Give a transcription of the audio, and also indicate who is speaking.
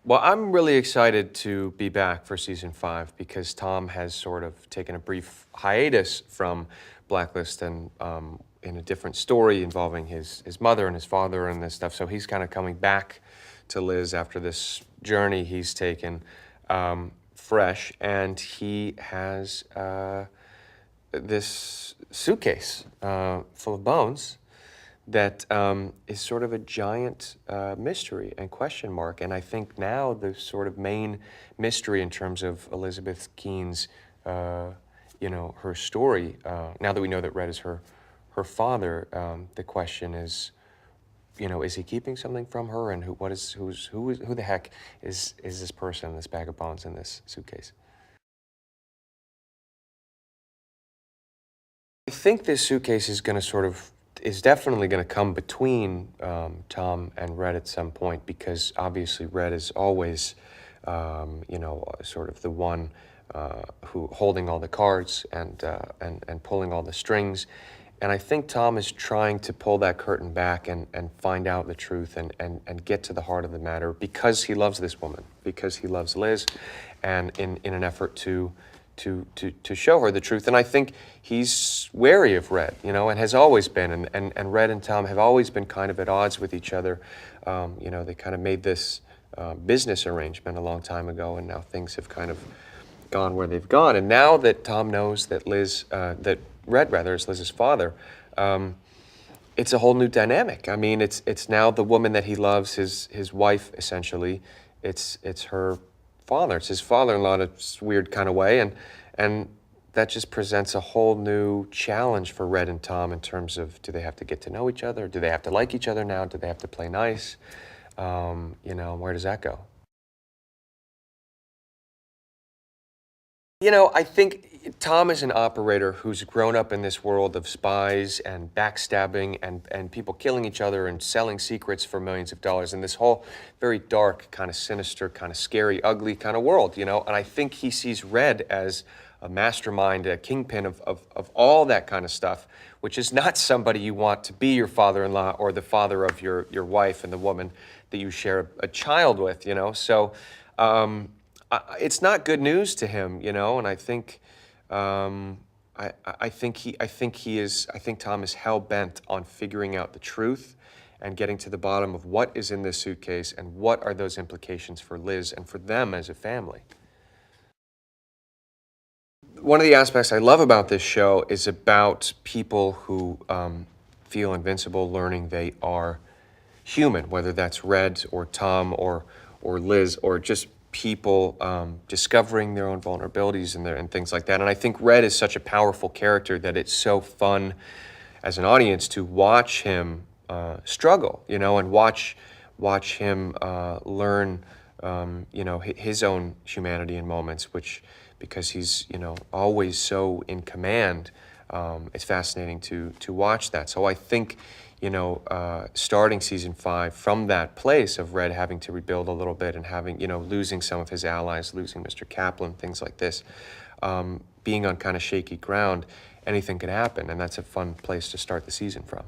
Speaker 1: Well, I'm really excited to be back for season 5 because Tom has sort of taken a brief hiatus from Blacklist and in a different story involving his mother and his father and this stuff. So he's kind of coming back to Liz after this journey he's taken fresh, and he has this suitcase full of bones that is sort of a giant mystery and question mark. And I think now the sort of main mystery in terms of Elizabeth Keene's, her story, now that we know that Red is her father, the question is, is he keeping something from her? And who the heck is this person, this bag of bones in this suitcase? I think this suitcase is going to is definitely going to come between Tom and Red at some point, because obviously Red is always, sort of the one who holding all the cards and pulling all the strings. And I think Tom is trying to pull that curtain back and find out the truth and get to the heart of the matter, because he loves this woman, because he loves Liz, and in an effort to show her the truth. And I think he's wary of Red, and has always been. And Red and Tom have always been kind of at odds with each other. They kind of made this business arrangement a long time ago, and now things have kind of gone where they've gone. And now that Tom knows that that Red is Liz's father, it's a whole new dynamic. I mean, it's now the woman that he loves, his wife, essentially. It's her father. It's his father-in-law in a weird kind of way, and that just presents a whole new challenge for Red and Tom in terms of, do they have to get to know each other? Do they have to like each other now? Do they have to play nice? Where does that go? I think Tom is an operator who's grown up in this world of spies and backstabbing and people killing each other and selling secrets for millions of dollars in this whole very dark, kind of sinister, kind of scary, ugly kind of world, And I think he sees Red as a mastermind, a kingpin of all that kind of stuff, which is not somebody you want to be your father-in-law or the father of your wife and the woman that you share a child with, So it's not good news to him, and I think I think Tom is hell-bent on figuring out the truth and getting to the bottom of what is in this suitcase and what are those implications for Liz and for them as a family. One of the aspects I love about this show is about people who feel invincible, learning they are human, whether that's Red or Tom or Liz, or just people discovering their own vulnerabilities and things like that. And I think Red is such a powerful character that it's so fun as an audience to watch him struggle, and watch him learn, his own humanity in moments, because he's, always so in command. It's fascinating to watch that. So I think, starting season 5 from that place of Red having to rebuild a little bit and having, losing some of his allies, losing Mr. Kaplan, things like this, being on kind of shaky ground, anything could happen. And that's a fun place to start the season from.